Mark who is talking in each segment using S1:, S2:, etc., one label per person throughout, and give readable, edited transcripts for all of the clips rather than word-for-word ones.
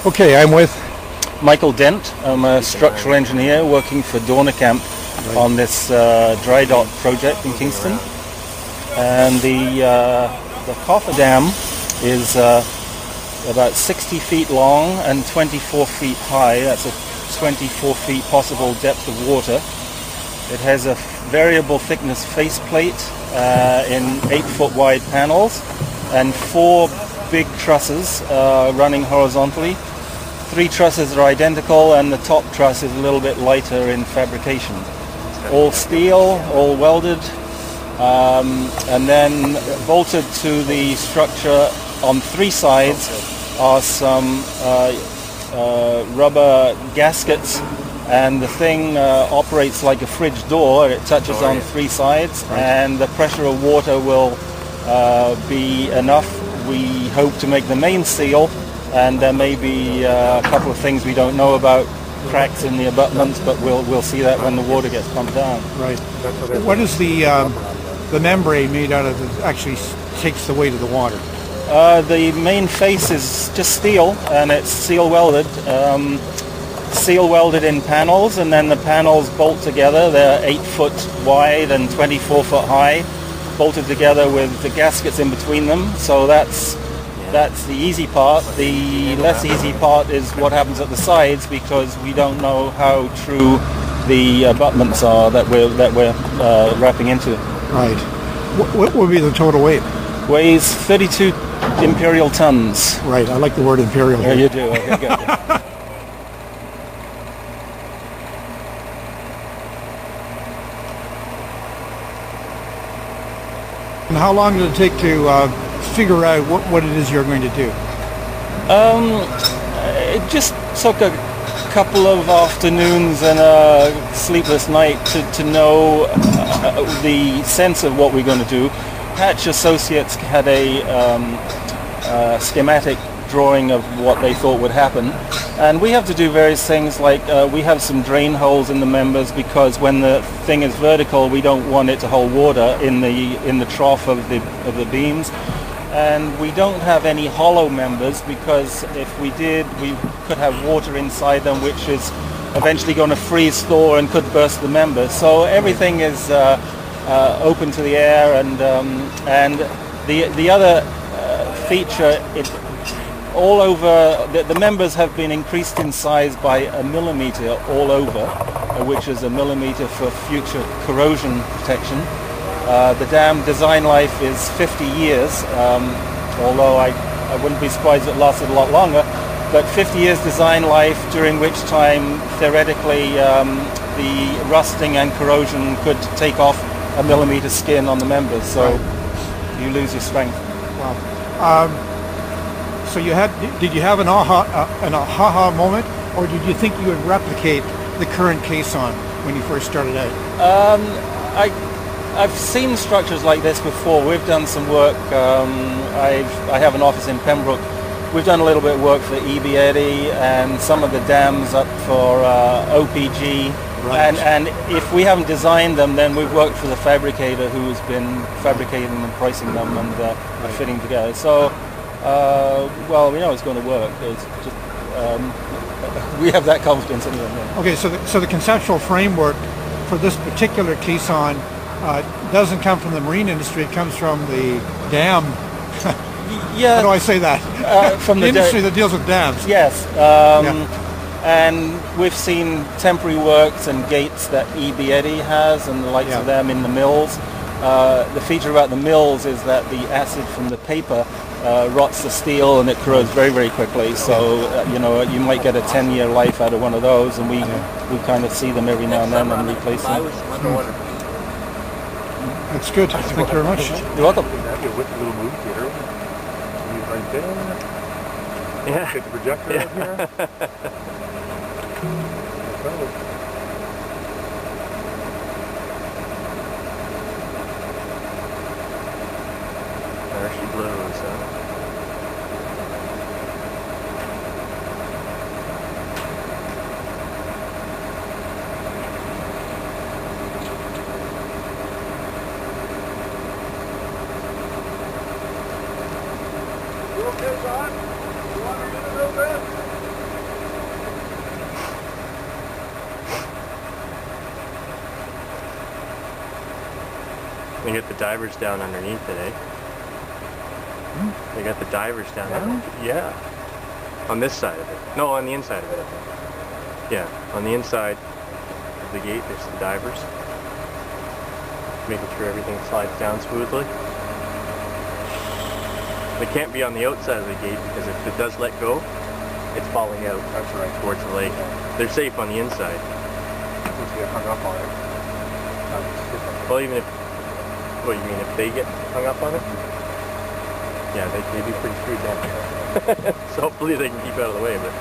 S1: Okay, I'm with
S2: Michael Dent. I'm a structural engineer working for Dornekamp on this dry dock project in Kingston. And the coffer dam is about 60 feet long and 24 feet high. That's a 24 feet possible depth of water. It has a variable thickness faceplate in 8-foot wide panels and 4 big trusses running horizontally. 3 trusses are identical and the top truss is a little bit lighter in fabrication. All steel, all welded, and then bolted to the structure on 3 sides are some rubber gaskets, and the thing operates like a fridge door. It touches on 3 sides, and the pressure of water will be enough, we hope, to make the main seal. And there may be a couple of things we don't know about, cracks in the abutments, but we'll see that when the water gets pumped down.
S1: Right. What is the membrane made out of that actually takes the weight of the water?
S2: The main face is just steel, and it's seal welded. Seal welded in panels, and then the panels bolt together. They're 8 foot wide and 24 foot high, bolted together with the gaskets in between them. So that's the easy part. The less easy part is what happens at the sides, because we don't know how true the abutments are that we're wrapping into.
S1: Right. What would be the total weight?
S2: Weighs 32 imperial tons.
S1: Right. I like the word imperial.
S2: Yeah, you do. Okay, good.
S1: And how long did it take to figure out what it is you're going to do?
S2: It just took a couple of afternoons and a sleepless night to know the sense of what we're going to do. Hatch Associates had a schematic drawing of what they thought would happen, and we have to do various things, like we have some drain holes in the members, because when the thing is vertical we don't want it to hold water in the trough of the beams. And we don't have any hollow members, because if we did, we could have water inside them, which is eventually going to freeze thaw and could burst the members. So everything is open to the air, and the other feature, all over the members have been increased in size by 1 millimeter all over, which is 1 millimeter for future corrosion protection. The dam design life is 50 years, although I wouldn't be surprised if it lasted a lot longer, but 50 years design life, during which time theoretically the rusting and corrosion could take off 1 millimeter skin on the members, so you lose your strength.
S1: Wow. So did you have an aha moment, or did you think you would replicate the current caisson when you first started out?
S2: I've seen structures like this before. We've done some work. I have an office in Pembroke. We've done a little bit of work for E.B. Eddy and some of the dams up for OPG.
S1: Right.
S2: And if we haven't designed them, then we've worked for the fabricator who's been fabricating them and pricing them and fitting together. So, well, we know it's going to work. It's just, we have that confidence in them.
S1: Okay, so the conceptual framework for this particular caisson doesn't come from the marine industry. It comes from the dam.
S2: Yeah.
S1: How do I say that?
S2: From
S1: the industry that deals with dams.
S2: Yes. And we've seen temporary works and gates that E.B. Eddy has, and the likes of them in the mills. The feature about the mills is that the acid from the paper rots the steel and it corrodes very, very quickly. So you might get a 10-year life out of one of those, and we kind of see them every now and then and replace them.
S1: That's good. Thank you very much.
S2: You're welcome.
S3: Yeah. Get the projector up here. There she blows, huh?
S4: You okay, John? You want to get a little bit?
S3: They get the divers down underneath it, eh? They got the divers down there. Yeah. On this side of it. No, on the inside of it, I think. Yeah, on the inside of the gate, there's the divers. Making sure everything slides down smoothly. They can't be on the outside of the gate because if it does let go, it's falling out. That's right. Towards the lake. They're safe on the inside.
S1: Once you get hung up on it.
S3: Well, even if... What, you mean if they get hung up on it? Yeah, they'd be pretty screwed then. So hopefully they can keep out of the way, but...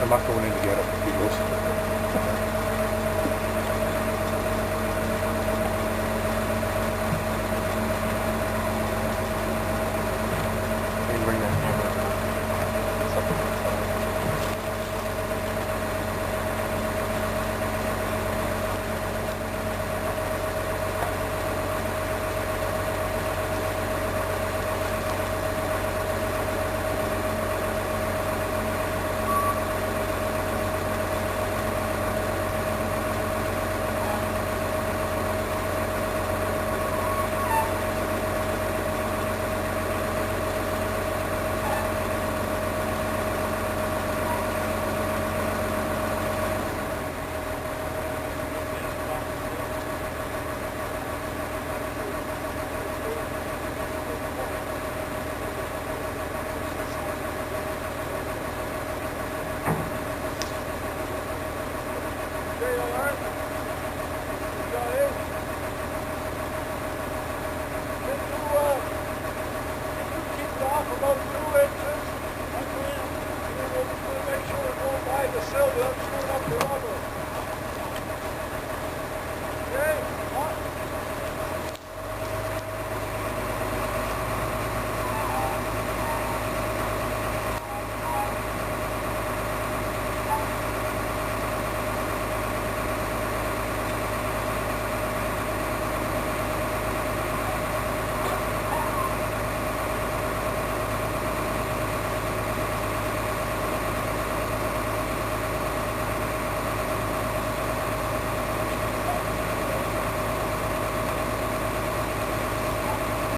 S1: I'm not going in to get it. He goes.